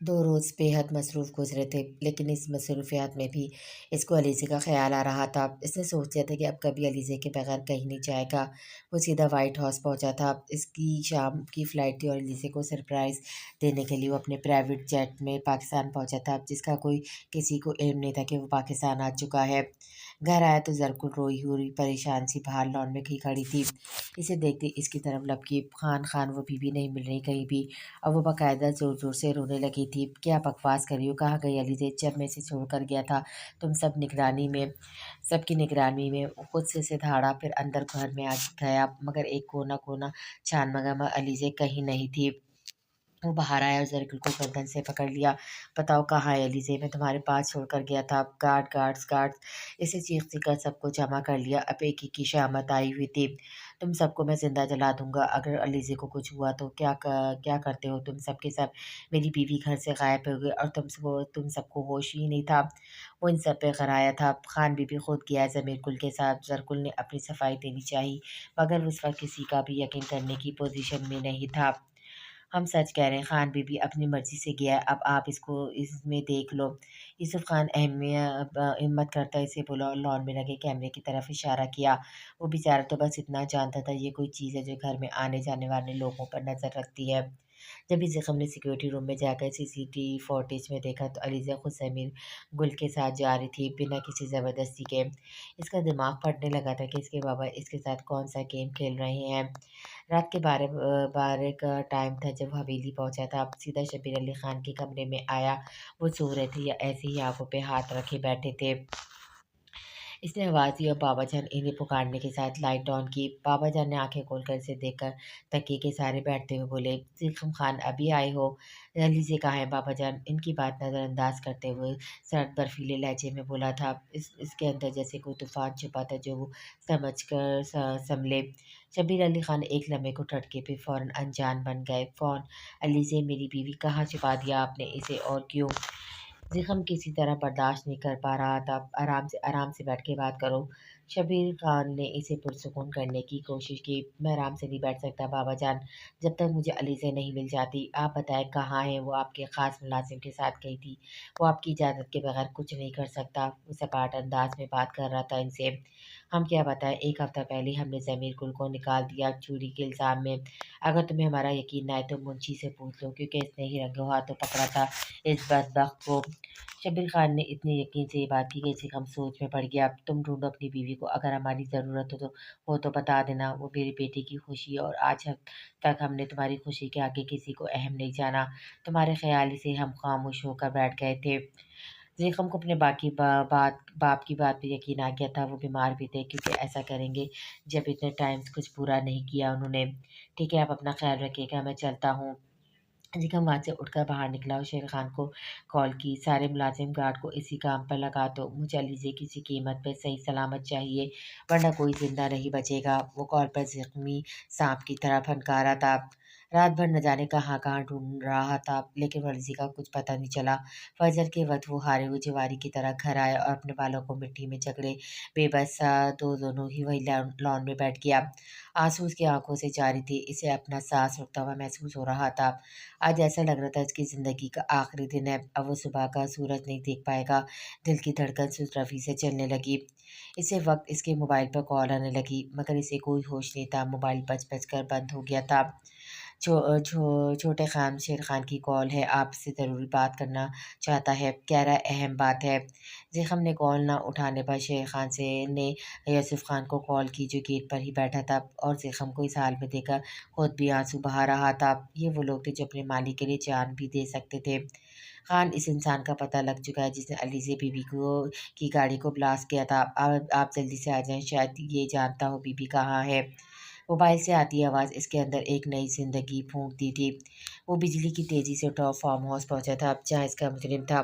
दो रोज़ बेहद मसरूफ़ गुज़रे थे, लेकिन इस मसरूफ़ियत में भी इसको अलीज़े का ख़्याल आ रहा था। इसने सोच लिया था कि अब कभी अलीज़े के बगैर कहीं नहीं जाएगा। वो सीधा व्हाइट हाउस पहुँचा था। इसकी शाम की फ़्लाइट थी और अलीज़े को सरप्राइज़ देने के लिए वो अपने प्राइवेट जेट में पाकिस्तान पहुँचा था, जिसका कोई किसी को इल्म नहीं था कि वो पाकिस्तान आ चुका है। घर आया तो ज़रकुल रोई हुई परेशान सी बाहर लॉन में खड़ी थी। इसे देखते इसकी तरफ लपकी। खान खान वो बीवी नहीं मिल रही कहीं भी। अब वो बाकायदा ज़ोर-ज़ोर से रोने लगी थी। "क्या बकवास कर रही हो? कहाँ गई अलीज़े? जब मैं इसे छोड़ कर गया था, तुम सबकी निगरानी में खुद से इसे धाड़ा, फिर अंदर घर में आ गया, मगर एक कोना-कोना छान मगर अलीज़े कहीं नहीं थी।" वो बाहर आया और ज़रकुल को गर्दन से पकड़ लिया। "बताओ कहाँ है एलिज़े? मैं तुम्हारे पास छोड़ कर गया था। गार्ड्स!" इसे चीख-चीख कर सबको जमा कर लिया। अब एक ही की शामत आई हुई थी। "तुम सबको मैं ज़िंदा जला दूँगा अगर एलिज़े को कुछ हुआ तो। क्या करते हो तुम सब के सब? मेरी बीवी घर से गायब हो गई और तुम सबको होश ही नहीं था।" वो इन सब पे कराया था। खान बीबी खुद गया ज़मीर के साथ। ज़रकुल ने अपनी सफाई देनी चाहिए, मगर उस वक़्त किसी का भी यकीन करने की पोज़ीशन में नहीं था। "हम सच कह रहे हैं, खान बीबी अपनी मर्ज़ी से गया है, अब आप इसको इसमें देख लो।" यूसुफ़ खान हिम्मत करता इसे बोला और लॉन में लगे कैमरे की तरफ इशारा किया। वो बेचारा तो बस इतना जानता था ये कोई चीज़ है जो घर में आने-जाने वाले लोगों पर नज़र रखती है। जब इस ज़ख़म ने सिक्योरिटी रूम में जाकर सीसीटीवी फुटेज में देखा तो अलीज़ा खुद समीर गुल के साथ जा रही थी, बिना किसी ज़बरदस्ती के। इसका दिमाग फटने लगा था कि इसके बाबा इसके साथ कौन-सा गेम खेल रहे हैं। रात के 12 का टाइम था जब हवेली पहुँचा था। सीधा शब्बीर अली खान के कमरे में आया। वो सो रहे थे या ऐसे ही आँखों पे हाथ रखे बैठे थे। इसने आवाज़ दी और बाबा जान इन्हें पुकारने के साथ लाइट ऑन की। बाबा जान ने आँखें खोलकर इसे देखकर तकिए के सहारे बैठते हुए बोले, "ज़ीख़म खान अभी आए हो? लीजिए कहाँ है बाबा जान?" इनकी बात नज़रअंदाज करते हुए सर्द बर्फीले लहजे में बोला था। इसके अंदर जैसे कोई तूफ़ान छुपा था जो वो समझ कर सँभले। शब्बीर अली खान एक लम्हे को झटके पे फ़ौरन अनजान बन गए। "कौन? अलीज़े मेरी बीवी कहाँ छुपा दिया आपने इसे और क्यों?" ज़िख़म किसी तरह बर्दाश्त नहीं कर पा रहा था। आराम से बैठ के बात करो।" शब्बीर खान ने इसे पुरसुकून करने की कोशिश की। "मैं आराम से नहीं बैठ सकता बाबा जान, जब तक मुझे अलीज़ा नहीं मिल जाती। आप बताएँ कहाँ है वो आपके ख़ास मुलाज़िम के साथ गई थी। वो आपकी इजाज़त के बगैर कुछ नहीं कर सकता।" वो सपाट अंदाज़ में बात कर रहा था इनसे। "हम क्या बताएँ, 1 हफ़्ता पहले हमने ज़मीर गुल को निकाल दिया चोरी के इल्ज़ाम में। अगर तुम्हें हमारा यकीन ना आए तो मुंशी से पूछ लो, क्योंकि इसने ही रंगों हाथों पकड़ा था इस बदबख्त को।" शब्बीर खान ने इतने यकीन से ये बात की कि ज़िख़म सोच में पड़ गया। "तुम ढूँढो अपनी बीवी को, अगर हमारी ज़रूरत हो तो बता देना। वो मेरे बेटे की खुशी है और आज तक हमने तुम्हारी खुशी के आगे किसी को अहम नहीं जाना। तुम्हारे ख़्याल ही से हम ख़ामोश होकर बैठ गए थे।" ज़िख़म को अपने बाप की बात पे यकीन आ गया था। वो बीमार भी थे, क्योंकि ऐसा करेंगे जब इतने टाइम से कुछ बुरा नहीं किया उन्होंने। "ठीक है, आप अपना ख़्याल रखिएगा, मैं चलता हूँ।" जिकम वहाँ से उठकर बाहर निकला और शेर खान को कॉल की। "सारे मुलाजिम गार्ड को इसी काम पर लगा दो। मुझे अलीज़े किसी कीमत पे सही सलामत चाहिए, वरना कोई ज़िंदा नहीं बचेगा।" वो कॉल पर ज़ख्मी साँप की तरह फनकारा था। रात भर न जाने कहाँ-कहाँ ढूँढ रहा था, लेकिन अलीज़े का कुछ पता नहीं चला। फजर के वक़्त वो हारे हुए जवारी की तरह घर आया और अपने बालों को मिट्टी में जकड़े बेबस सा तो दोनों ही वही लॉन में बैठ गया। आँसू उसकी आँखों से जारी थे। इसे अपना साँस रुकता हुआ महसूस हो रहा था। आज ऐसा लग रहा था इसकी ज़िंदगी का आखिरी दिन है। अब वो सुबह का सूरज नहीं देख पाएगा। दिल की धड़कन सुस्त-रफ़ी से चलने लगी। इसी वक़्त इसके मोबाइल पर कॉल आने लगी, मगर इसे कोई होश नहीं था। मोबाइल बज-बज कर बंद हो गया था। छोटे खान शेर खान की कॉल है, आपसे ज़रूरी बात करना चाहता है, कह रहा है अहम बात है। ज़िख़म ने कॉल ना उठाने पर शेर खान ने यूसुफ़ खान को कॉल की, जो गेट पर ही बैठा था और ज़िख़म को इस हाल में देखकर खुद भी आंसू बहा रहा था। ये वो लोग थे जो अपने मालिक के लिए जान भी दे सकते थे। "खान, इस इंसान का पता लग चुका है जिसने अलीज़े बीबी की गाड़ी को ब्लास्ट किया था। आप जल्दी से आ जाएँ, शायद ये जानता हो बीबी कहाँ है।" मोबाइल से आती आवाज़ इसके अंदर एक नई ज़िंदगी फूँकती थी। वो बिजली की तेज़ी से उठा और फार्म हाउस पहुँचा था, जहाँ इसका मुजरिम था।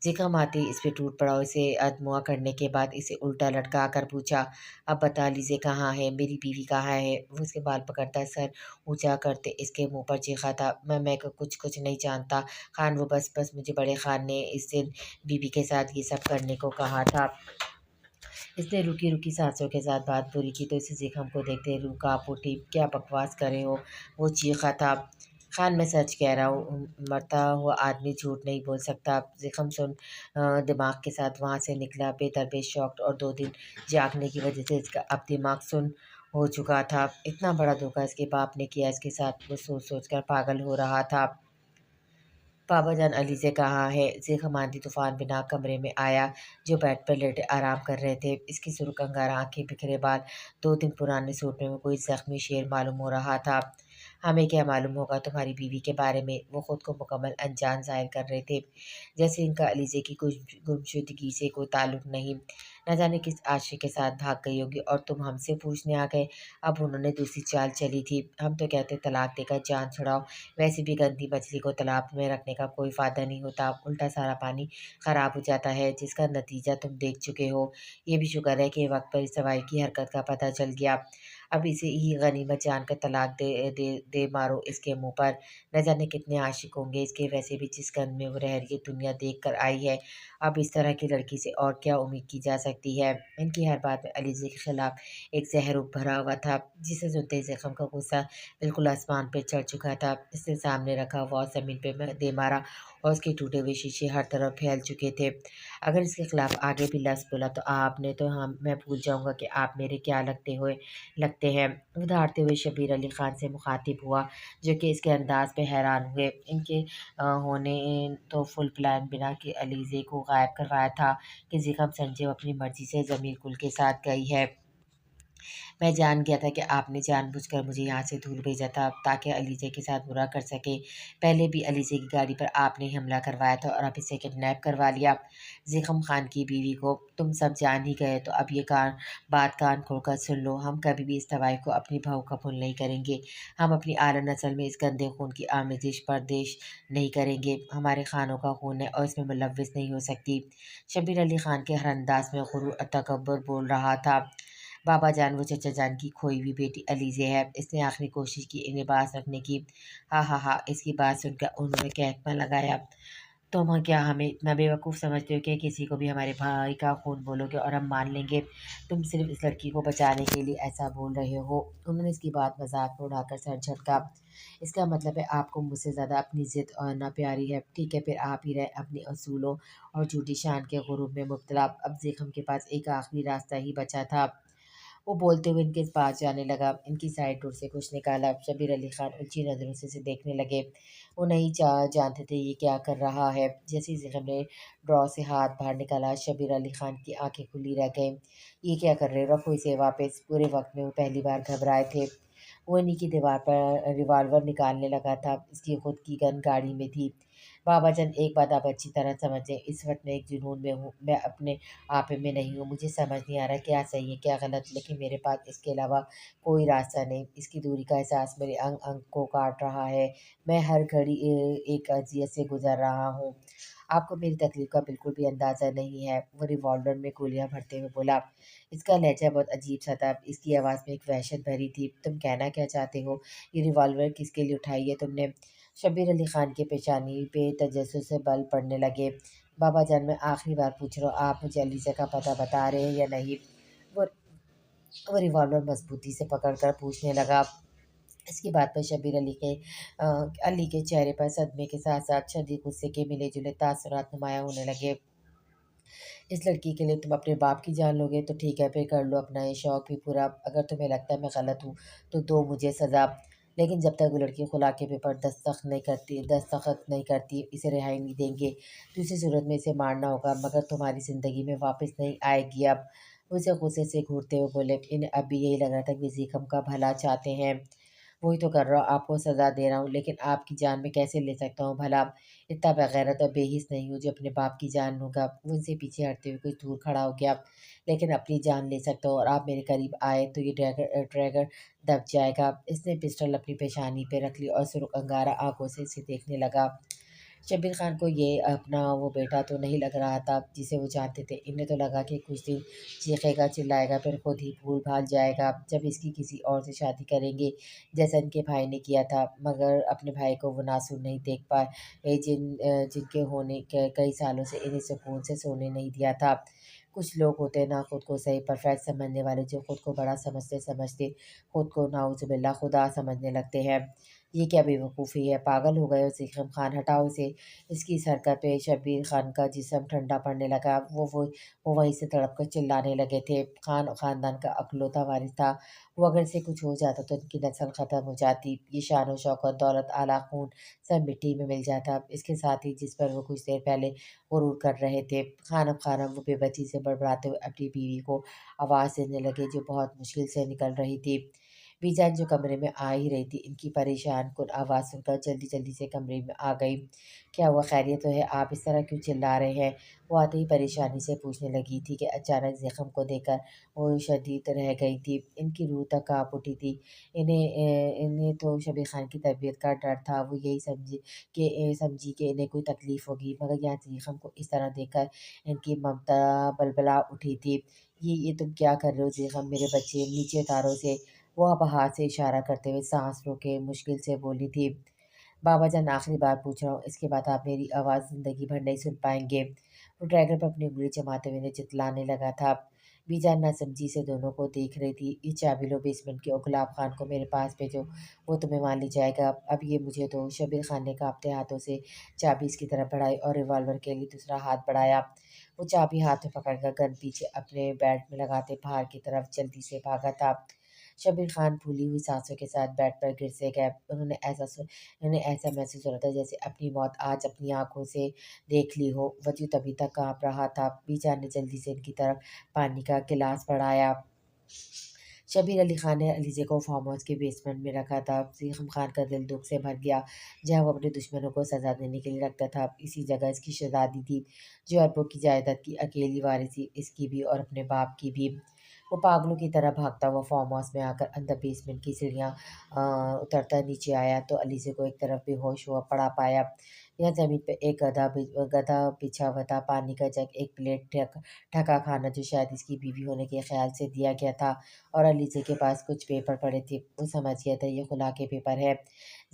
ज़िख़म आते ही इस पे टूट पड़ा और इसे अधमुआ करने के बाद इसे उल्टा लटका कर पूछा, "अब बता लीजिए कहाँ है? मेरी बीवी कहाँ है?" वो उसके बाल पकड़ता सर ऊँचा करते इसके मुँह पर चीखा था, मैं कुछ नहीं जानता खान, वो बस मुझे बड़े खान ने इस दिन बीवी के साथ ये सब करने को कहा था। इसने रुकी-रुकी साँसों के साथ बात पूरी की तो इसे ज़िख़म को देखते रूह काँप उठी। "क्या बकवास कर रहे हो?" वो चीखा था। खान मैं सच कह रहा हूँ, मरता हुआ आदमी झूठ नहीं बोल सकता। ज़िख़्म सुन दिमाग के साथ वहाँ से निकला, बेदर्द शॉक्ड, और 2 दिन जागने की वजह से इसका अब दिमाग सुन्न हो चुका था। इतना बड़ा धोखा इसके बाप ने किया इसके साथ, वो सोच-सोच कर पागल हो रहा था। पापा जान अली से कहाँ है? ज़िख़्म आंधी तूफ़ान बिना कमरे में आया, जो बेड पर लेटे आराम कर रहे थे। इसकी सुर्ख़ अंगार आँखें, बिखरे बाल, 2 दिन पुराने सूट में वो कोई ज़ख्मी शेर मालूम हो रहा था। हमें क्या मालूम होगा तुम्हारी बीवी के बारे में? वो खुद को मुकम्मल अनजान ज़ाहिर कर रहे थे, जैसे इनका अलीज़े की गुमशुदगी से कोई ताल्लुक नहीं। न जाने किस आशिक के साथ भाग गई होगी और तुम हमसे पूछने आ गए। अब उन्होंने दूसरी चाल चली थी। हम तो कहते तलाक देकर जान छुड़ाओ। वैसे भी गंदी मछली को तालाब में रखने का कोई फ़ायदा नहीं होता, उल्टा सारा पानी ख़राब हो जाता है, जिसका नतीजा तुम देख चुके हो। ये भी शुक्र है कि वक्त पर इस सवाई की हरकत का पता चल गया। अब इसे ही गनीमत जानकर तलाक दे मारो इसके मुँह पर। न जाने कितने आशिक होंगे इसके, वैसे भी जिस गंध में वो रह रही दुनिया देख कर आई है, अब इस तरह की लड़की से और क्या उम्मीद की जा सकती है। इनकी हर बात में अलीज़े के खिलाफ एक ज़हर भरा हुआ था, जिसे सुनते ही ज़िख़्म का गुस्सा बिल्कुल आसमान पे चढ़ चुका था। इसने सामने रखा वॉच ज़मीन पे दे मारा और उसके टूटे हुए शीशे हर तरफ फैल चुके थे। अगर इसके खिलाफ आगे भी लफ्ज़ बोला तो आपने तो हम मैं भूल जाऊँगा कि आप मेरे क्या लगते हैं। वो दहाड़ते हुए शब्बीर अली ख़ान से मुख़ातिब हुआ, जो कि इसके अंदाज़ पे हैरान हुए। इनके होने तो फुल प्लान बिना कि अलीज़े को गायब करवाया था कि ज़िख़्म संजय अपनी मर्ज़ी से ज़मीर कुल के साथ गई है। मैं जान गया था कि आपने जानबूझकर मुझे यहाँ से दूर भेजा था ताकि अलीज़े के साथ बुरा कर सके। पहले भी अलीज़े की गाड़ी पर आपने ही हमला करवाया था और अब इसे किडनैप करवा लिया। ज़िख़्म खान की बीवी को तुम सब जान ही गए, तो अब ये बात कान खोलकर सुन लो। हम कभी भी इस तबाही को अपनी बहू का भूल नहीं करेंगे। हम अपनी आला नस्ल में इस गंदे खून की आमेज़िश बर्दाश्त नहीं करेंगे। हमारे खानों का खून है और इसमें मुलव्वस नहीं हो सकती। शब्बीर अली खान के हर अंदाज में गुरूर और तकब्बुर बोल रहा था। बाबा जान वो चचा जान की खोई हुई बेटी अलीज़े है। इसने आखिरी कोशिश की इन्हें पास रखने की। हा हा हा, इसकी बात सुनकर उन्होंने कहकमा लगाया। तुम क्या हमें इतना बेवकूफ़ समझते हो कि किसी को भी हमारे भाई का खून बोलोगे और हम मान लेंगे? तुम सिर्फ इस लड़की को बचाने के लिए ऐसा बोल रहे हो। उन्होंने इसकी बात मजाक में उड़ाकर सर झटका। इसका मतलब है आपको मुझसे ज़्यादा अपनी ज़िद और ना प्यारी है। ठीक है, फिर आप ही रहे अपने असूलों और झूठी शान के गुरूर में मुब्तला। अब ज़िख़्म के पास एक आखिरी रास्ता ही बचा था। वो बोलते हुए इनके पास जाने लगा, इनकी साइड डोर से कुछ निकाला। शब्बीर अली खान उलझी नज़रों से इसे देखने लगे। वो नहीं जानते थे ये क्या कर रहा है। जैसे ही ज़िख़्म ने ड्रॉ से हाथ बाहर निकाला, शब्बीर अली खान की आंखें खुली रह गईं। ये क्या कर रहे हो? रखो इसे वापस। पूरे वक्त में वो पहली बार घबराए थे। वो इन्हीं की दीवार पर रिवॉल्वर निकालने लगा था। इसकी खुद की गन गाड़ी में थी। बाबा जान, एक बात आप अच्छी तरह समझें, इस वक्त मैं एक जुनून में हूँ। मैं अपने आपे में नहीं हूँ। मुझे समझ नहीं आ रहा क्या सही है क्या गलत, लेकिन मेरे पास इसके अलावा कोई रास्ता नहीं। इसकी दूरी का एहसास मेरे अंग अंग को काट रहा है। मैं हर घड़ी एक अजियत से गुजर रहा हूँ। आपको मेरी तकलीफ का बिल्कुल भी अंदाज़ा नहीं है। वो रिवॉल्वर में गोलियां भरते हुए बोला। इसका लहजा बहुत अजीब सा था। इसकी आवाज़ में एक वहशत भरी थी। तुम कहना क्या चाहते हो? ये रिवॉल्वर किसके लिए उठाई है तुमने? शब्बीर अली खान की पेशानी पे तजस्सुस से बल पड़ने लगे। बाबा जान, मैं आखिरी बार पूछ रहा हूँ, आप मुझे अलीज़ा का पता बता रहे हैं या नहीं? वो वो रिवॉल्वर मजबूती से पकड़कर पूछने लगा। इसकी बात पर शब्बीर अली के चेहरे पर सदमे के साथ साथ शदीद गुस्से के मिले जुले तासुरात नुमायां होने लगे। इस लड़की के लिए तुम अपने बाप की जान लोगे तो ठीक है, फिर कर लो अपना ये शौक भी पूरा। अगर तुम्हें लगता है मैं गलत हूँ तो दो मुझे सज़ा। लेकिन जब तक वो लड़की खुला के पेपर दस्तखत नहीं करती, इसे रिहाई नहीं देंगे। दूसरी सूरत में इसे मारना होगा, मगर तुम्हारी ज़िंदगी में वापस नहीं आएगी अब। वो इसे गुस्से से घूरते हुए बोले। इन्हें अब भी यही लग रहा था कि ज़िख़्म का भला चाहते हैं। वही तो कर रहा हूँ, आपको सज़ा दे रहा हूँ, लेकिन आपकी जान मैं कैसे ले सकता हूँ भला? इतना बेगैरत और बेहिस नहीं हूँ जो अपने बाप की जान लूँगा। वो उनसे पीछे हटते हुए कुछ दूर खड़ा हो गया। लेकिन अपनी जान ले सकता हूँ, और आप मेरे करीब आए तो ये ट्रैगर दब जाएगा। इसने पिस्टल अपनी पेशानी पे रख ली और सुर्ख अंगारा आंखों से इसे देखने लगा। शब्बीर खान को ये अपना वो बेटा तो नहीं लग रहा था जिसे वो चाहते थे। इन्हें तो लगा कि कुछ दिन चीखेगा चिल्लाएगा, फिर खुद ही भूल भाल जाएगा जब इसकी किसी और से शादी करेंगे, जैसा इनके भाई ने किया था। मगर अपने भाई को वो नासूर नहीं देख पाए जिनके होने के कई सालों से इन्हें सुकून से सोने नहीं दिया था। कुछ लोग होते हैं ना खुद को सही परफेक्ट समझने वाले, जो खुद को बड़ा समझते समझते खुद को नाउजुबिल्ला खुदा समझने लगते हैं। یہ کیا بیوقوفی ہے، پاگل ہو گئے ہو زیخم خان، ہٹاؤ اسے۔ اس کی اس حرکت پہ شبیر خان کا جسم ٹھنڈا پڑنے لگا۔ وہ وہیں سے تڑپ کر چلانے لگے تھے۔ خان خاندان کا اکلوتا وارث تھا، وہ اگر سے کچھ ہو جاتا تو ان کی نسل ختم ہو جاتی، یہ شان و شوکت، دولت، اعلیٰ خون سب مٹی میں مل جاتا۔ اس کے ساتھ ہی جس پر وہ کچھ دیر پہلے غرور کر رہے تھے، خانم خانم وہ بے بسی سے بڑبڑاتے ہوئے اپنی بیوی کو آواز دینے لگے جو بہت مشکل سے نکل رہی تھی۔ بی جان جو کمرے میں آ ہی رہی تھی، ان کی پریشان کن آواز سن کر جلدی جلدی سے کمرے میں آ گئی۔ کیا ہوا، خیریت تو ہے؟ آپ اس طرح کیوں چلا رہے ہیں؟ وہ آتے ہی پریشانی سے پوچھنے لگی تھی کہ اچانک زخم کو دیکھ کر وہ شدید رہ گئی تھی، ان کی روح تک کانپ اٹھی تھی۔ انہیں تو شبیر خان کی طبیعت کا ڈر تھا، وہ یہی سمجھی کہ انہیں کوئی تکلیف ہوگی، مگر یہاں زخم کو اس طرح دیکھ کر ان کی ممتا بلبلا اٹھی تھی۔ یہ تم کیا کر رہے ہو زخم، میرے بچے نیچے اتارو سے۔ وہ اب ہاتھ سے اشارہ کرتے ہوئے سانس روکے مشکل سے بولی تھی۔ بابا جان آخری بار پوچھ رہا ہوں، اس کے بعد آپ میری آواز زندگی بھر نہیں سن پائیں گے۔ وہ ڈریگن پر اپنی انگلی جماتے ہوئے انہیں جتلانے لگا تھا۔ بی جان ناسمجھی سے دونوں کو دیکھ رہی تھی۔ یہ چابی لو بیسمنٹ کی اور گلاب خان کو میرے پاس بھیجو، وہ تمہیں مان لی جائے گا۔ اب یہ مجھے دو۔ شبیر خان نے کانپتے ہاتھوں سے چابی اس کی طرف بڑھائی اور ریوالور کے لیے دوسرا ہاتھ بڑھایا۔ وہ چابی ہاتھ میں پکڑ کر گن پیچھے اپنے بیلٹ میں لگاتے باہر کی طرف جلدی سے بھاگا تھا۔ شبیر خان پھولی ہوئی سانسوں کے ساتھ بیڈ پر گر سے گئے۔ انہیں ایسا محسوس ہو رہا تھا جیسے اپنی موت آج اپنی آنکھوں سے دیکھ لی ہو۔ وجود ابھی تک کانپ رہا تھا۔ بی جان نے جلدی سے ان کی طرف پانی کا گلاس بڑھایا۔ شبیر علی خان نے علیزے کو فارم ہاؤس کے بیسمنٹ میں رکھا تھا۔ زیخم خان کا دل دکھ سے بھر گیا، جہاں وہ اپنے دشمنوں کو سزا دینے کے لیے رکھتا تھا، اسی جگہ اس کی شہزادی تھی جو اربوں کی جائیداد کی اکیلی وارث تھی، اس کی بھی اور اپنے باپ کی بھی۔ وہ پاگلوں کی طرح بھاگتا ہوا فارم ہاؤس میں آ کر اندر بیسمنٹ کی سیڑھیاں اترتا نیچے آیا تو علیزے کو ایک طرف بے ہوش ہوا پڑا پایا۔ یہاں زمین پہ ایک گدھا بچھا ہوا تھا، پانی کا جگ، ایک پلیٹ ڈھکا کھانا جو شاید اس کی بیوی ہونے کے خیال سے دیا گیا تھا، اور علیزے کے پاس کچھ پیپر پڑے تھے۔ وہ سمجھ گیا تھا یہ خلا کے پیپر ہے۔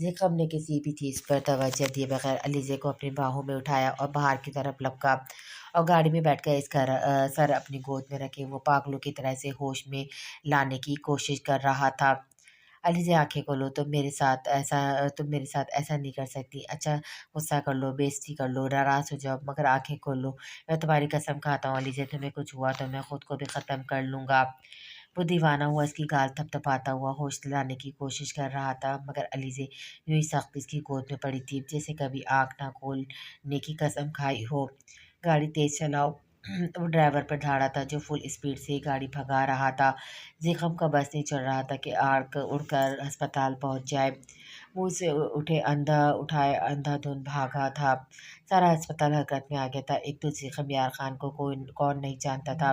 زخم نے کسی بھی چیز پر توجہ دیے بغیر علیزے کو اپنی باہوں میں اٹھایا اور باہر کی طرف لپکا، اور گاڑی میں بیٹھ کر اس کا سر اپنی گود میں رکھے وہ پاگلوں کی طرح سے ہوش میں لانے کی کوشش کر رہا تھا۔ علیزے آنکھیں کھولو، تم میرے ساتھ ایسا نہیں کر سکتی۔ اچھا غصہ کر لو، بےعزتی کر لو، ناراض ہو جاؤ، مگر آنکھیں کھول لو۔ میں تمہاری قسم کھاتا ہوں علیزے، تمہیں کچھ ہوا تو میں خود کو بھی ختم کر لوں گا۔ وہ دیوانہ ہوا اس کی گال تھپ تھپاتا ہوا ہوش دلانے کی کوشش کر رہا تھا، مگر علیزے یوں ہی سخت اس کی گود میں پڑی تھی جیسے کبھی آنکھ نہ کھولنے کی قسم کھائی ہو۔ گاڑی تیز چلاؤ، وہ ڈرائیور پر دھاڑا تھا جو فل اسپیڈ سے گاڑی بھگا رہا تھا۔ زخم کا بس نہیں چل رہا تھا کہ اڑ کر ہسپتال پہنچ جائے۔ وہ اسے اٹھائے اندھا دھند بھاگا تھا۔ سارا ہسپتال حرکت میں آ گیا تھا۔ ایک تو زخم یار خان کو کون نہیں جانتا تھا،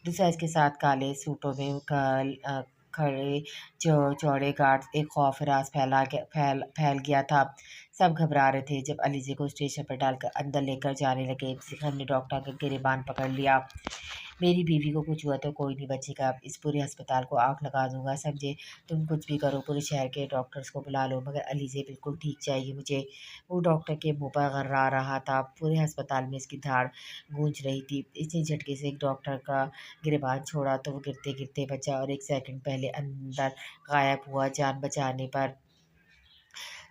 دوسرا اس کے ساتھ کالے سوٹوں میں کھڑے چوڑے گارڈز، ایک خوف راز پھیل گیا تھا۔ سب گھبرا رہے تھے۔ جب علیزے کو اسٹیشن پر ڈال کر اندر لے کر جانے لگے، زخم نے ڈاکٹر کا گریبان پکڑ لیا۔ میری بیوی کو کچھ ہوا تو کوئی نہیں بچے گا، اس پورے ہسپتال کو آگ لگا دوں گا، سمجھے؟ تم کچھ بھی کرو، پورے شہر کے ڈاکٹرز کو بلا لو، مگر علیزے بالکل ٹھیک چاہیے مجھے۔ وہ ڈاکٹر کے منہ پر غرا رہا تھا۔ پورے ہسپتال میں اس کی دھاڑ گونج رہی تھی۔ اس نے جھٹکے سے ایک ڈاکٹر کا گریبان چھوڑا تو وہ گرتے گرتے بچا، اور ایک سیکنڈ پہلے اندر غائب ہوا جان بچانے پر۔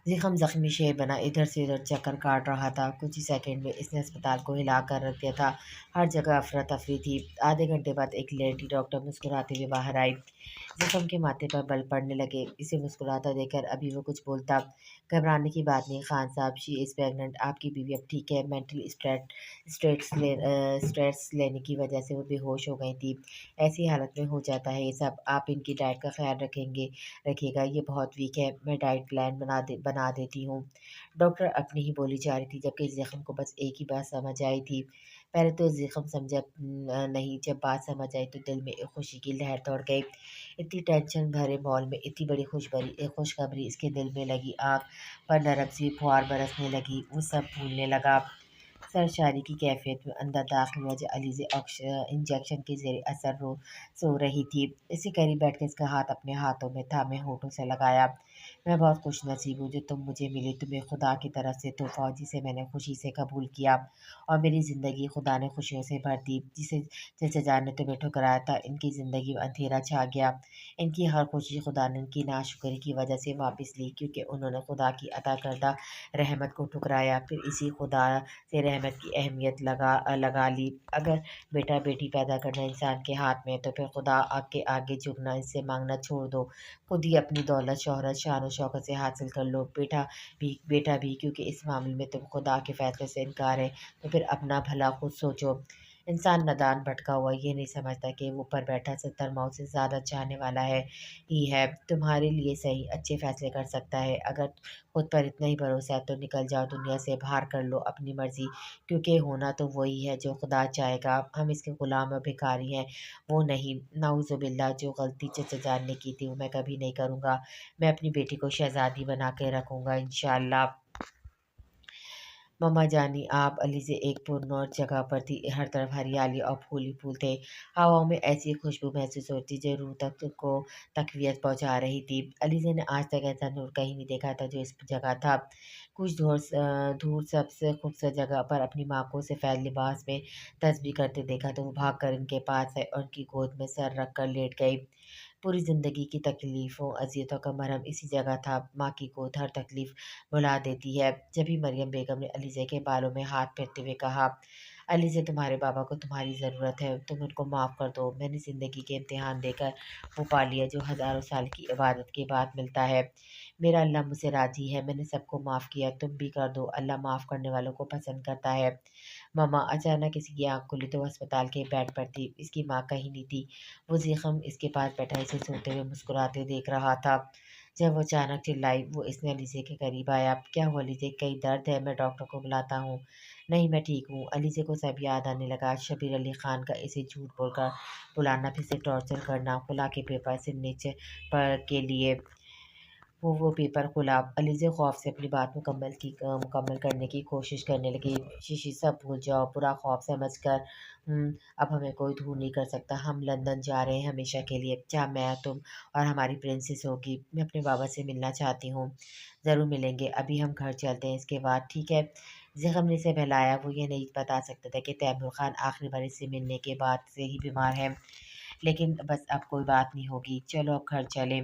زخم زخمی شیر بنا ادھر سے ادھر چکر کاٹ رہا تھا۔ کچھ ہی سیکنڈ میں اس نے ہسپتال کو ہلا کر رکھ دیا تھا۔ ہر جگہ افراتفری تھی۔ آدھے گھنٹے بعد ایک لیڈی ڈاکٹر مسکراتے ہوئے باہر آئی۔ زخم کے ماتھے پر بل پڑنے لگے۔ اسے مسکراتا دیکھ کر ابھی وہ کچھ بولتا۔ گھبرانے کی بات نہیں خان صاحب، شی از پریگننٹ، آپ کی بیوی اب ٹھیک ہے۔ مینٹل اسٹریس لینے کی وجہ سے وہ بے ہوش ہو گئی تھی۔ ایسی حالت میں ہو جاتا ہے یہ سب۔ آپ ان کی ڈائٹ کا خیال رکھیے گا، یہ بہت ویک ہے، میں ڈائٹ پلان بنا دیتی ہوں۔ ڈاکٹر اپنی ہی بولی جا رہی تھی جبکہ زخم کو بس ایک ہی بات سمجھ آئی تھی۔ پہلے تو زخم سمجھا نہیں، جب بات سمجھ آئی تو دل میں ایک خوشی کی لہر دوڑ گئی۔ اتنی ٹینشن بھرے ماحول میں اتنی بڑی خوشخبری اس کے دل میں لگی آگ پر نرم سی پھوار برسنے لگی۔ وہ سب بھولنے لگا۔ सरशारी की कैफियत में अंदर दाखिल हुआ जो अलीज़े इंजेक्शन के ज़ेर असर सो रही थी। इसके करीब बैठ के इसका हाथ अपने हाथों में था, मैं होठों से लगाया। मैं बहुत खुश नसीब हूँ जो तुम मुझे मिली, तुम्हें खुदा की तरफ से तोहफ़ा जिसे मैंने खुशी से कबूल किया और मेरी ज़िंदगी खुदा ने खुशियों से भर दी। जिस जान ने तुम्हें ठुकराया था, इनकी ज़िंदगी में अंधेरा छा गया। इनकी हर खुशी खुदा ने इनकी नाशुक्री की वजह से वापस ली, क्योंकि उन्होंने खुदा की अता करदा रहमत को ठुकराया। फिर इसी खुदा से रहमत की अहमियत लगा ली। अगर बेटा बेटी पैदा करना इंसान के हाथ में है, तो फिर खुदा आपके आगे झुकना, इससे मांगना छोड़ दो। खुद ही अपनी दौलत शोहरत शान शौकत से हासिल कर लो। बेटा भी, क्योंकि इस मामले में तुम खुदा के फैसले से इनकार है, तो फिर अपना भला खुद सोचो। इंसान नादान भटका हुआ ये नहीं समझता कि वो ऊपर बैठा 70 मौत से ज़्यादा चाहने वाला है, तुम्हारे लिए सही अच्छे फैसले कर सकता है। अगर खुद पर इतना ही भरोसा है तो निकल जाओ, दुनिया से बाहर कर लो अपनी मर्ज़ी, क्योंकि होना तो वही है जो खुदा चाहेगा। हम इसके ग़ुलाम और भिखारी हैं, वो नहीं। नाउज़ुबिल्लाह, जो गलती चचा जान ने की थी वो मैं कभी नहीं करूँगा। मैं अपनी बेटी को शहज़ादी बना के रखूँगा इंशाअल्लाह। मम्मा जानी आप अली से एक पुरनौर जगह पर थी, हर तरफ हरियाली और फूल ही फूल थे। हवाओं में ऐसी खुशबू महसूस होती जो रूह तक को तकवीत पहुंचा रही थी। अलीज़ा ने आज तक ऐसा नूर कहीं नहीं देखा था जो इस जगह था। कुछ दूर सबसे खूबसूरत जगह पर अपनी माँ को सफ़ेद लिबास में तस्बीह करते देखा तो वो भाग कर इनके पास है और उनकी गोद में सर रख कर लेट गई। पूरी ज़िंदगी की तकलीफ़ों अज़ियतों का मरहम इसी जगह था। माँ की गोद हर तकलीफ़ भुला देती है। जब भी मरियम बेगम ने अलीज़ा के बालों में हाथ फेरते हुए कहा, अलीज़ा, तुम्हारे बाबा को तुम्हारी ज़रूरत है, तुम उनको माफ़ कर दो। मैंने ज़िंदगी के इम्तिहान देकर वो पा लिया जो हज़ारों साल की इबादत के बाद मिलता है। मेरा अल्लाह मुझसे राज़ी है, मैंने सबको माफ़ किया, तुम भी कर दो। अल्लाह माफ़ करने वालों को पसंद करता है। मामा अचानक किसी की आँख खुली तो वो अस्पताल के बेड पर थी। इसकी माँ कहीं नहीं थी। वो ज़िख़म इसके पास बैठा इसे सोते हुए मुस्कुराते देख रहा था। जब वो अचानक चिल्लाई, वो इसने अलीज़े के करीब आया। क्या हुआ अलीज़े, कहीं दर्द है? मैं डॉक्टर को बुलाता हूँ। नहीं, मैं ठीक हूँ। अलीज़े को सब याद आने लगा। शब्बीर अली ख़ान का इसे झूठ बोलकर बुलाना, फिर से टॉर्चर करना, खुला के पेपर सिग्नेचर पर के लिए वो पेपर खुला। अलीज़ा ख़ौफ़ से अपनी बात मुकम्मल करने की कोशिश करने लगी। शीशी सब भूल जाओ, पूरा ख़ौफ़ समझकर अब हमें कोई दूर नहीं कर सकता। हम लंदन जा रहे हैं हमेशा के लिए, जहाँ मैं, तुम और हमारी प्रिंसेस होगी। मैं अपने बाबा से मिलना चाहती हूँ। ज़रूर मिलेंगे। अभी हम घर चलते हैं, इसके बाद ठीक है? ज़िग़म ने इसे बहलाया। वो ये नहीं बता सकता था कि तैमूर ख़ान आखिरी बार इससे मिलने के बाद से ही बीमार है। लेकिन बस अब कोई बात नहीं होगी। चलो अब घर चलें।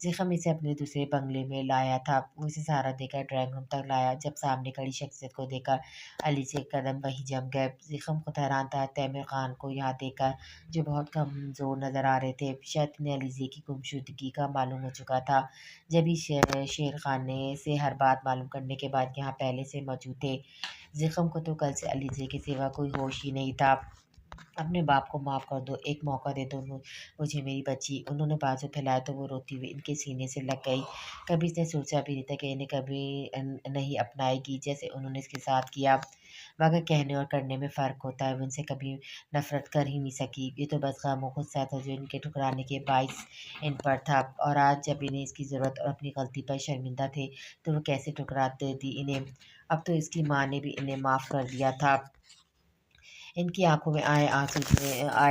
ज़िख़म इसे अपने दूसरे बंगले में लाया था। वो इसे सहारा देकर ड्राइंग रूम तक लाया। जब सामने खड़ी शख्सियत को देखा, अली से कदम वहीं जम गए। ज़िख़म खुद हैरान था तैमूर ख़ान को यहाँ देखकर, जो बहुत कमज़ोर नज़र आ रहे थे। शायद इन्हें अलीज़े की गुमशुदगी का मालूम हो चुका था। जब ही शेर ख़ान ने से हर बात मालूम करने के बाद यहाँ पहले से मौजूद थे। ज़िख़म को तो कल से अलीज़े के सिवा कोई होश ही नहीं था। अपने बाप को माफ़ कर दो, एक मौका दे दो मुझे मेरी बच्ची। उन्होंने बाजू फैलाया तो वो रोती हुई इनके सीने से लग गई। कभी इसने सोचा भी नहीं था कि इन्हें कभी नहीं अपनाएगी जैसे उन्होंने इसके साथ किया। मगर कहने और करने में फ़र्क होता है। वो इनसे कभी नफ़रत कर ही नहीं सकी। ये तो बस गम और गुस्सा था जो इनके ठुकराने के बाइस इन पर था। और आज जब इन्हें इसकी ज़रूरत और अपनी गलती पर शर्मिंदा थे, तो वो कैसे ठुकराते थी इन्हें। अब तो इसकी माँ ने भी इन्हें माफ़ कर दिया था। इनकी आंखों में आए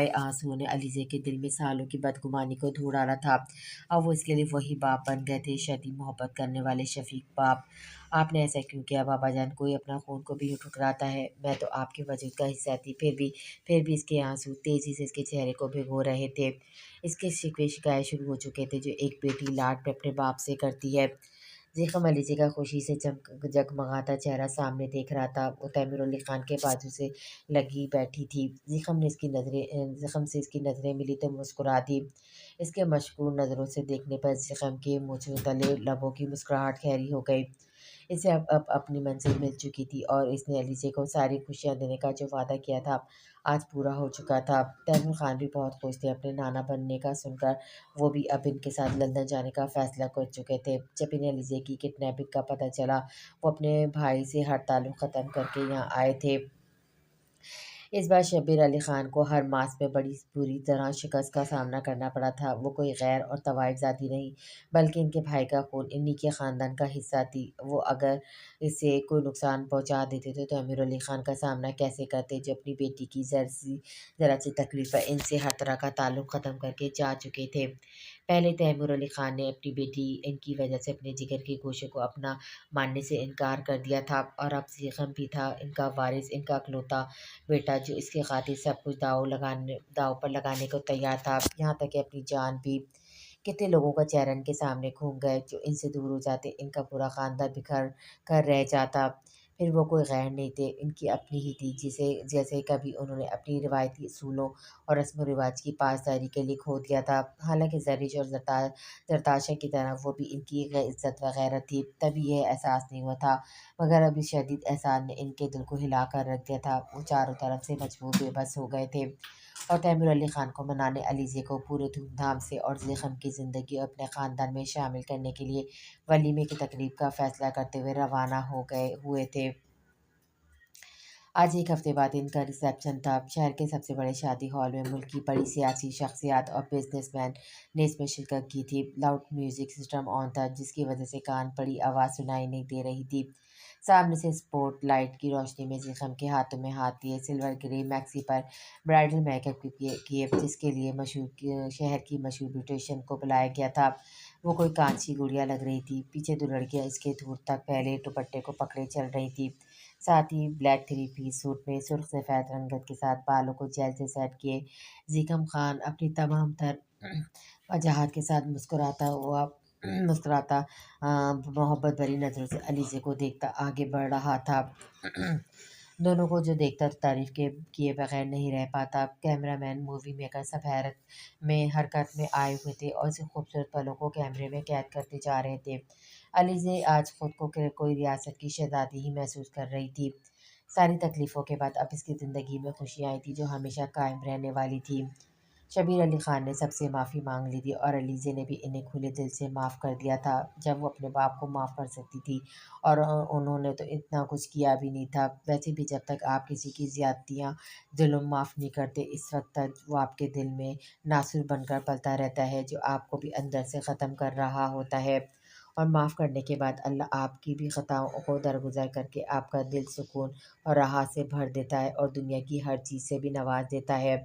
आंसुओं ने अलीज़े के दिल में सालों की बदगुमानी को धो डाला था। अब वो इसके लिए वही बाप बन गए थे, शदीद मोहब्बत करने वाले शफीक बाप। आपने ऐसा क्यों किया बाबा जान? कोई अपना खून को भी यूँ ठुकराता है? मैं तो आपके वजूद का हिस्सा थी। फिर भी इसके आंसू तेज़ी से इसके चेहरे को भिगो रहे थे। इसके शिकवे शिकायत शुरू हो चुके थे जो एक बेटी लाड पे अपने बाप से करती है। ज़िख़म अलीज़े का खुशी से जगमगाता चेहरा सामने देख रहा था। वो तैमूर अली ख़ान के बाजू से लगी बैठी थी। ज़िख़म से इसकी नज़रें मिली तो मुस्कुरा दी। इसके मशकूर नज़रों से देखने पर ज़िख़म के मुँह तले लबों की मुस्कुराहट गहरी हो गई। इसे अब अपनी मंज़िल मिल चुकी थी और इसने अलीज़े को सारी खुशियाँ देने का जो वादा किया था, आज पूरा हो चुका था। तैमूर ख़ान भी बहुत खुश थे अपने नाना बनने का सुनकर। वो भी अब इनके साथ लंदन जाने का फ़ैसला कर चुके थे। जब इन्हें अलीज़े की किडनैपिंग का पता चला, वो अपने भाई से हर ताल्लुक़ ख़त्म करके यहाँ आए थे। اس بار شبیر علی خان کو ہر ماس میں بڑی بری طرح شکست کا سامنا کرنا پڑا تھا۔ وہ کوئی غیر اور طوائف ذاتی نہیں، بلکہ ان کے بھائی کا خون انہی کے خاندان کا حصہ تھی۔ وہ اگر اسے کوئی نقصان پہنچا دیتے تھے تو امیر علی خان کا سامنا کیسے کرتے، جو اپنی بیٹی کی ذرا سی تکلیف پر ان سے ہر طرح کا تعلق ختم کر کے جا چکے تھے۔ پہلے تیمور علی خان نے اپنی بیٹی ان کی وجہ سے اپنے جگر کے گوشے کو اپنا ماننے سے انکار کر دیا تھا، اور اب زیغم بھی تھا ان کا وارث، ان کا اکلوتا بیٹا، جو اس کی خاطر سب کچھ داؤ پر لگانے کو تیار تھا، یہاں تک کہ اپنی جان بھی۔ کتنے لوگوں کا چہرہ ان کے سامنے گھوم گئے، جو ان سے دور ہو جاتے، ان کا پورا خاندان بکھر کر رہ جاتا۔ پھر وہ کوئی غیر نہیں تھے، ان کی اپنی ہی تھی، جیسے کبھی انہوں نے اپنی روایتی اصولوں اور رسم و رواج کی پاسداری کے لیے کھو دیا تھا۔ حالانکہ زرش اور زرتاشا کی طرح وہ بھی ان کی عزت و غیرت تھی، تبھی یہ احساس نہیں ہوا تھا، مگر اب اس شدید احساس نے ان کے دل کو ہلا کر رکھ دیا تھا۔ وہ چاروں طرف سے مجبور بے بس ہو گئے تھے، اور تیمور علی خان کو منانے علیزے کو پورے دھوم دھام سے اور زیغم کی زندگی اپنے خاندان میں شامل کرنے کے لیے ولیمے کی تقریب کا فیصلہ کرتے ہوئے روانہ ہوئے تھے۔ آج ایک ہفتے بعد ان کا ریسیپشن تھا۔ شہر کے سب سے بڑے شادی ہال میں ملک کی بڑی سیاسی شخصیات اور بزنس مین نے اس میں شرکت کی تھی۔ لاؤڈ میوزک سسٹم آن تھا، جس کی وجہ سے کان پڑی آواز سنائی نہیں دے رہی تھی۔ سامنے سے اسپوٹ لائٹ کی روشنی میں زیغم کے ہاتھوں میں ہاتھ دیے، سلور گرے میکسی پر برائڈل میک اپ کیے، جس کے لیے شہر کی مشہور بیوٹیشین کو بلایا گیا تھا۔ وہ کوئی کانچ کی گڑیا لگ رہی تھی۔ پیچھے دو لڑکیاں اس کے دور تک پھیلے دوپٹے کو پکڑے چل رہی تھیں، ساتھ ہی بلیک تھری پیس سوٹ میں سرخ سفید رنگت کے ساتھ بالوں کو جیل سے سیٹ کیے۔ زیغم خان اپنی تمام تر وجاہت کے ساتھ مسکراتا محبت بھری نظروں سے علیزے کو دیکھتا آگے بڑھ رہا تھا۔ دونوں کو جو دیکھتا تو تعریف کیے بغیر نہیں رہ پاتا۔ کیمرہ مین، مووی میکر سب حیرت میں حرکت میں آئے ہوئے تھے اور اسی خوبصورت پلوں کو کیمرے میں قید کرتے جا رہے تھے۔ علیزے آج خود کو کوئی ریاست کی شہزادی ہی محسوس کر رہی تھی۔ ساری تکلیفوں کے بعد اب اس کی زندگی میں خوشیاں آئی تھیں، جو ہمیشہ قائم رہنے والی تھیں۔ شبیر علی خان نے سب سے معافی مانگ لی تھی، اور علیزے نے بھی انہیں کھلے دل سے معاف کر دیا تھا۔ جب وہ اپنے باپ کو معاف کر سکتی تھی، اور انہوں نے تو اتنا کچھ کیا بھی نہیں تھا۔ ویسے بھی جب تک آپ کسی کی زیادتیاں ظلم معاف نہیں کرتے، اس وقت تک وہ آپ کے دل میں ناسور بن کر پلتا رہتا ہے، جو آپ کو بھی اندر سے ختم کر رہا ہوتا ہے۔ اور معاف کرنے کے بعد اللہ آپ کی بھی خطاؤں کو درگزر کر کے آپ کا دل سکون اور راحت سے بھر دیتا ہے، اور دنیا کی ہر چیز سے بھی نواز دیتا ہے۔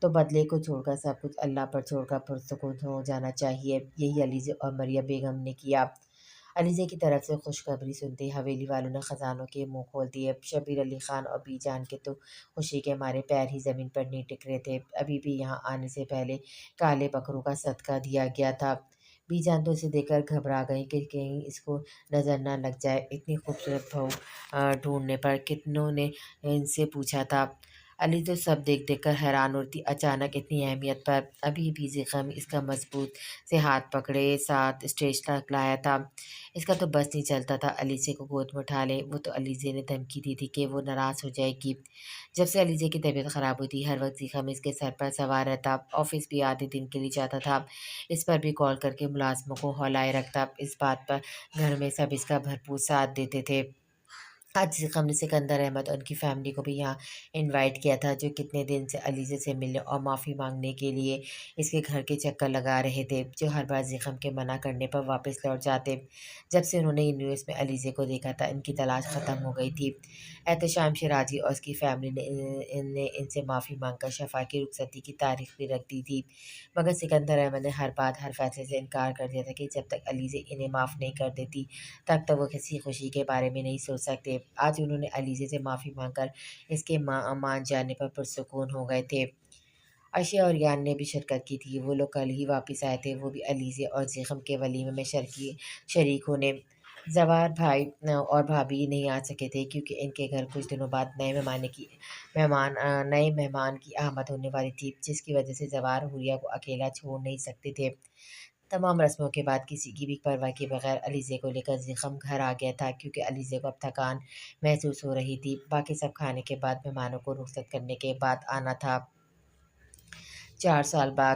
تو بدلے کو چھوڑ کر سب کچھ اللہ پر چھوڑ کر پرسکون ہو جانا چاہیے۔ یہی علیزے اور مریم بیگم نے کیا۔ علیزے کی طرف سے خوشخبری سنتے ہی حویلی والوں نے خزانوں کے منہ کھول دیے۔ شبیر علی خان اور بی جان کے تو خوشی کے مارے پیر ہی زمین پر نہیں ٹک رہے تھے۔ ابھی بھی یہاں آنے سے پہلے کالے بکروں کا صدقہ دیا گیا تھا۔ بی جان تو اسے دیکھ کر گھبرا گئی کہ کہیں اس کو نظر نہ لگ جائے۔ اتنی خوبصورت بہو ڈھونڈنے پر کتنوں نے ان سے پوچھا تھا۔ علی تو سب دیکھ دیکھ کر حیران ہوتی، اچانک اتنی اہمیت پر۔ ابھی بھی زیغم اس کا مضبوط سے ہاتھ پکڑے ساتھ اسٹیج تک لایا تھا۔ اس کا تو بس نہیں چلتا تھا علیزے کو گود میں اٹھا لے۔ وہ تو علیزے نے دھمکی دی تھی کہ وہ ناراض ہو جائے گی۔ جب سے علیزے کی طبیعت خراب ہوئی تھی، ہر وقت زیغم اس کے سر پر سوار رہتا، آفس بھی آدھے دن کے لیے جاتا تھا، اس پر بھی کال کر کے ملازموں کو ہلائے رکھتا۔ اس بات پر گھر میں سب اس کا بھرپور ساتھ دیتے تھے۔ آج زیغم نے سکندر احمد اور ان کی فیملی کو بھی یہاں انوائٹ کیا تھا، جو کتنے دن سے علیزے سے ملنے اور معافی مانگنے کے لیے اس کے گھر کے چکر لگا رہے تھے، جو ہر بار زیغم کے منع کرنے پر واپس لوٹ جاتے۔ جب سے انہوں نے یونیورس میں علیزے کو دیکھا تھا، ان کی تلاش ختم ہو گئی تھی۔ احتشام شیرازی اور اس کی فیملی نے ان سے معافی مانگ کر شفا کی رخصتی کی تاریخ بھی رکھ دی تھی، مگر سکندر احمد نے ہر بات ہر فیصلے سے انکار کر دیا تھا کہ جب تک علیزے انہیں معاف نہیں کر دیتی، تب تک وہ کسی خوشی کے بارے میں نہیں سوچ سکتے۔ آج انہوں نے علیزے سے معافی مانگ کر اس کے مان جانے پر پرسکون ہو گئے تھے۔ عشیہ اور ریان نے بھی شرکت کی تھی، وہ لوگ کل ہی واپس آئے تھے، وہ بھی علیزے اور زیغم کے ولیمے میں شریک ہونے۔ زوار بھائی اور بھابھی نہیں آ سکے تھے، کیونکہ ان کے گھر کچھ دنوں بعد نئے مہمان کی آمد ہونے والی تھی، جس کی وجہ سے زوار حوریہ کو اکیلا چھوڑ نہیں سکتے تھے۔ تمام رسموں کے بعد کسی کی بھی پرواہ کیے بغیر علیزے کو لے کر زیغم گھر آ گیا تھا، کیونکہ علیزے کو اب تھکان محسوس ہو رہی تھی۔ باقی سب کھانے کے بعد مہمانوں کو رخصت کرنے کے بعد آنا تھا۔ 4 سال بعد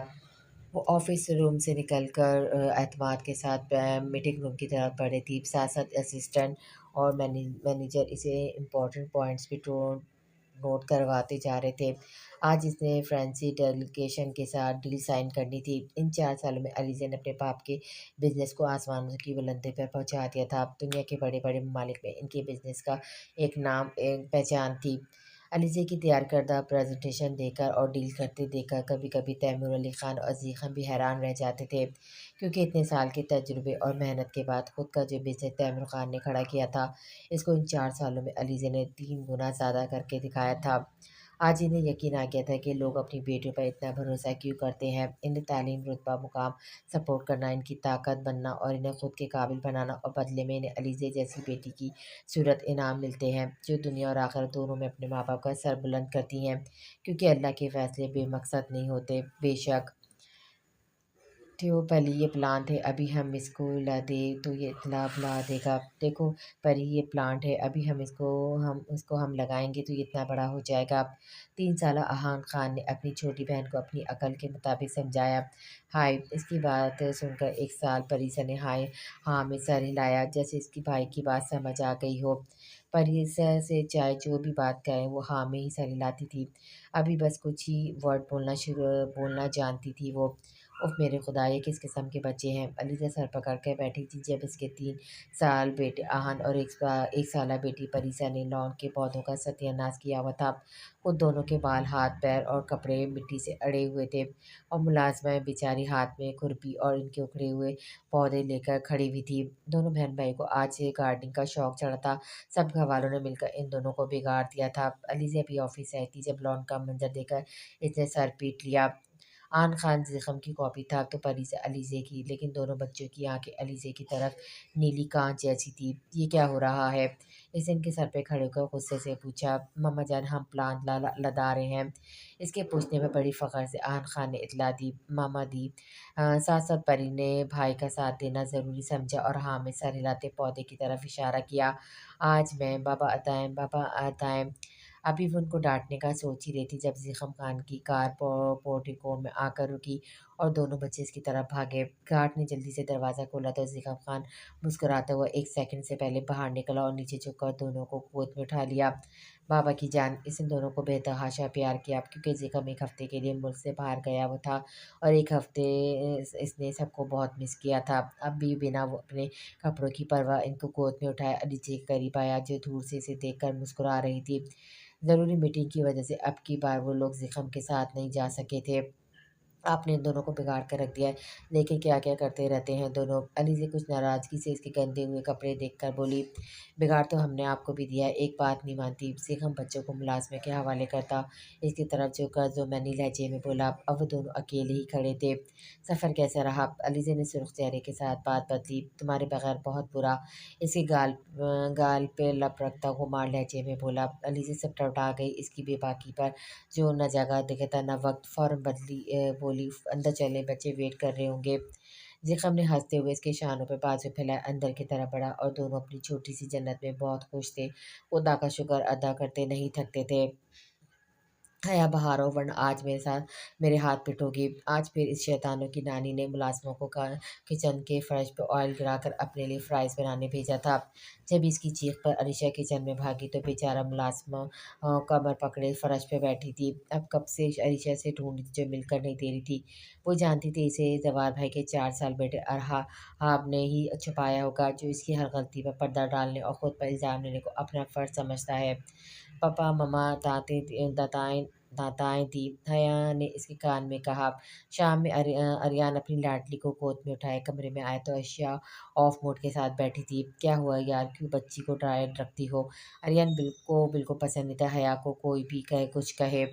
وہ آفس روم سے نکل کر اعتماد کے ساتھ میٹنگ روم کی طرف بڑھے تھی۔ ساتھ ساتھ اسسٹنٹ اور مینیجر اسے امپورٹنٹ پوائنٹس بھی नोट करवाते जा रहे थे। आज इसने फ्रेंसी डेलीगेशन के साथ डील साइन करनी थी। इन 4 सालों में अलीज़ा ने अपने बाप के बिज़नेस को आसमानों की बुलंदी पर पहुँचा दिया था। दुनिया के बड़े-बड़े ममालिक में इनके बिज़नेस का एक नाम एक पहचान थी। अलीज़ा की तैयार करदा प्रेज़ेंटेशन देखकर और डील करते देखकर कभी-कभी तैमूर अली ख़ान और ज़ीख़म भी हैरान रह जाते थे, क्योंकि इतने साल के तजुर्बे और मेहनत के बाद खुद का जो बिज़नेस तैमूर ख़ान ने खड़ा किया था, इसको इन 4 सालों में अलीज़ा ने 3 गुना ज़्यादा करके दिखाया था। आज इन्हें यकीन आ गया था कि लोग अपनी बेटियों पर इतना भरोसा क्यों करते हैं। इन्हें तालीम, रुतबा, मुकाम, सपोर्ट करना, इनकी ताकत बनना और इन्हें खुद के काबिल बनाना और बदले में इन्हें अलीज़ा जैसी बेटी की सूरत इनाम मिलते हैं, जो दुनिया और आखिरत दोनों में अपने माँ-बाप का सर बुलंद करती हैं, क्योंकि अल्लाह के फ़ैसले बेमकसद नहीं होते। बेशक तो पहले ये प्लांट है, अभी हम इसको ला दें तो ये इतना फैला देगा। देखो परी, ये प्लांट है, अभी हम लगाएँगे तो ये इतना बड़ा हो जाएगा। 3 साला अहान खान ने अपनी छोटी बहन को अपनी अकल के मुताबिक समझाया। हाय! इसकी बात सुनकर 1 साल परी ने हाय हाँ में सर हिलाया, जैसे इसकी भाई की बात समझ आ गई हो। परी से चाहे जो भी बात कहें वो हाँ में ही सर हिलाती थी। अभी बस कुछ ही वर्ड बोलना जानती थी वो। उफ़ मेरे खुदा! ये किस किस्म के बच्चे हैं। अलीज़ा सर पकड़ कर बैठी थी जब इसके 3 साल बेटे अहान और 1 साला बेटी परीसा ने लॉन के पौधों का सत्यानाश किया हुआ था। खुद दोनों के बाल, हाथ, पैर और कपड़े मिट्टी से अड़े हुए थे और मुलाज़िमाएँ बेचारी हाथ में खुरपी और इनके उखड़े हुए पौधे लेकर खड़ी हुई थी। दोनों बहन-भाई को आज से गार्डनिंग का शौक चढ़ा था। सब घरवालों ने मिलकर इन दोनों को बिगाड़ दिया था। अलीज़ा भी ऑफ़िस से आई थी जब लॉन का मंज़र देखकर इसने सर पीट लिया। आन खान ज़िख़म की कॉपी था तो परी अलीज़े की, लेकिन दोनों बच्चों की आंखें अलीज़े की तरफ नीली कांच जैसी थी। ये क्या हो रहा है? इसने इनके सर पे खड़े होकर गुस्से से पूछा। मम्मा जान, हम प्लांट लदा रहे हैं। इसके पूछने पर बड़ी फ़ख्र से आन खान ने इतला दी। मामा दी। साथ साथ परी ने भाई का साथ देना ज़रूरी समझा और हाँ में सर हिलाते पौधे की तरफ इशारा किया। आज मैं बाबा अताएं। अभी वो उनको डाँटने का सोच ही रही थी जब ज़िख़म खान की कार पोर्टिको में आकर रुकी और दोनों बच्चे इसकी तरफ भागे। गार्ड ने जल्दी से दरवाज़ा खोला तो ज़िख़म खान मुस्कुराता हुआ 1 सेकंड से पहले बाहर निकला और नीचे झुककर दोनों को गोद में उठा लिया। बाबा की जान, इसने दोनों को बेतहाशा प्यार किया क्योंकि ज़िख़म 1 हफ़्ते के लिए मुल्क से बाहर गया हुआ था और 1 हफ़्ते इसने सबको बहुत मिस किया था। अब भी बिना वो अपने कपड़ों की परवाह इनको गोद में उठाए नीचे के करीब आया, जो दूर से इसे देखकर मुस्कुरा रही थी। ज़रूरी मीटिंग की वजह से अब की बार वो लोग ज़िख़म के साथ नहीं जा सके थे। आपने इन दोनों को बिगाड़ कर रख दिया है। देखिए क्या-क्या करते रहते हैं दोनों। अलीज़ा कुछ नाराज़गी से इसके गंदे हुए कपड़े देखकर बोली, बिगाड़ तो हमने आपको भी दिया है, एक बात नहीं मानती। ज़िख़म बच्चों को मुलाज़िम के हवाले करता इसकी तरफ झुककर ज़ुम्मनी लहजे में बोला। अब वो दोनों अकेले ही खड़े थे। सफ़र कैसा रहा? अलीज़ा ने सुर्ख़ चेहरे के साथ बात बदली। तुम्हारे बगैर बहुत बुरा। इसके गाल पे लप रखता खुमार लहजे में बोला। अलीज़ा से टड़टा गई इसकी बेबाकी पर, जो न जगह दिखता न वक़्त। फ़ौरन बोली, अंदर चलें, बच्चे वेट कर रहे होंगे। ज़िख़म ने हँसते हुए इसके शानों पे बाजू फैलाए अंदर की तरफ बढ़ा और दोनों अपनी छोटी-सी जन्नत में बहुत खुश थे। खुदा का शुक्र अदा करते नहीं थकते थे। हया बाहर हो वरना आज मेरे साथ मेरे हाथ पिटोगी। आज फिर इस शैतानों की नानी ने मुलाज़िमों को किचन के फ़र्श पे ऑयल गिराकर अपने लिए फ्राइज़ बनाने भेजा था। जब इसकी चीख पर अलीशा किचन में भागी तो बेचारा मुलाज़िमा कमर पकड़े फ़र्श पे बैठी थी। अब कब से अलीशा से ढूँढ रही थी जो मिलकर नहीं दे रही थी। वो जानती थी इसे जवार भाई के 4 साल बेटे अरहाब ने ही छुपाया होगा, जो इसकी हर गलती पर पर्दा डालने और खुद पर इल्ज़ाम लेने को अपना फ़र्ज़ समझता है। पापा मम्मा दाताएँ दी, हया ने इसके कान में कहा। शाम में अरियान अपनी लाडली को गोद में उठाए कमरे में आया तो अर्शिया ऑफ मोड के साथ बैठी थी। क्या हुआ यार, क्यों बच्ची को डराए रखती हो? अरियान बिल्कुल पसंद नहीं था हया को कोई भी कुछ कहे।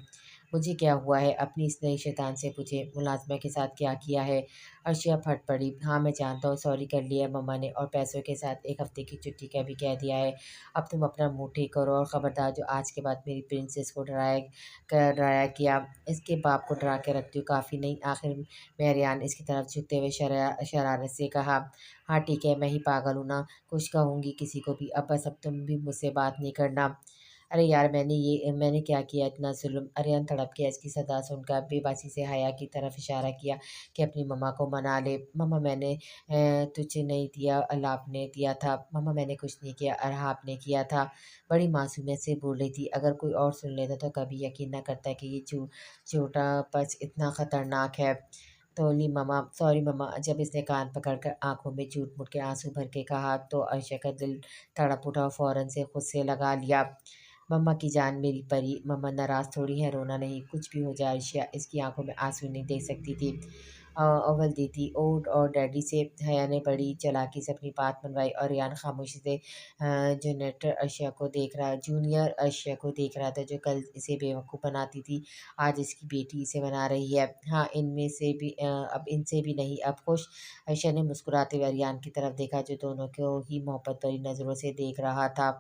मुझे क्या हुआ है? अपनी इस नई शैतान से पूछे। मुलाज़िमा के साथ क्या किया है? अर्शिया फट पड़ी। हाँ मैं जानता हूँ, सॉरी कर लिया है मम्मा ने, और पैसों के साथ 1 हफ़्ते की छुट्टी का भी कह दिया है। अब तुम अपना मुँह ठीक करो और ख़बरदार जो आज के बाद मेरी प्रिंसेस को डराया किया, इसके बाप को डरा के रखती हूँ काफ़ी नहीं। आखिर में अरियान इसकी तरफ झुकते हुए शरारत से कहा। हाँ ठीक है, मैं ही पागल हूँ ना, कुछ कहूँगी किसी को भी। अब बस अब तुम भी मुझसे बात नहीं करना। अरे यार मैंने क्या किया इतना ज़ुल्म। अरियान तड़प के इसकी सदा सुनकर बेबसी से हया की तरफ इशारा किया कि अपनी मम्मा को मना ले। मम्मा मैंने तुझे नहीं दिया, अल्लाह आपने दिया था। मम्मा मैंने कुछ नहीं किया, अल्लाह आपने किया था। बड़ी मासूमियत से बोल रही थी। अगर कोई और सुन लेता तो कभी यकीन ना करता कि ये झूठा पच इतना ख़तरनाक है। तो बोली मम्मा सॉरी मम्मा। जब इसने कान पकड़कर आँखों में झूठ-मूठ के आँसू भर के कहा तो अर्शा का दिल तड़प उठा और फ़ौरन से खुद से लगा लिया। मम्मा की जान मेरी परी, मम्मा नाराज़ थोड़ी है, रोना नहीं, कुछ भी हो जाए अर्शिया इसकी आंखों में आंसू नहीं देख सकती थी। अव्वल देती ओट और डैडी से हया ने बड़ी चालाकी से अपनी बात मनवाई और रेयान खामोशी से जूनियर अर्शिया को देख रहा जूनियर अर्शिया को देख रहा था, जो कल इसे बेवकूफ़ बनाती थी आज इसकी बेटी इसे बना रही है। हाँ इनमें से भी अब इनसे भी नहीं अब खुश। अर्शिया ने मुस्कुराते हुए अरियान की तरफ देखा जो दोनों को ही मोहब्बत भरी नज़रों से देख रहा था।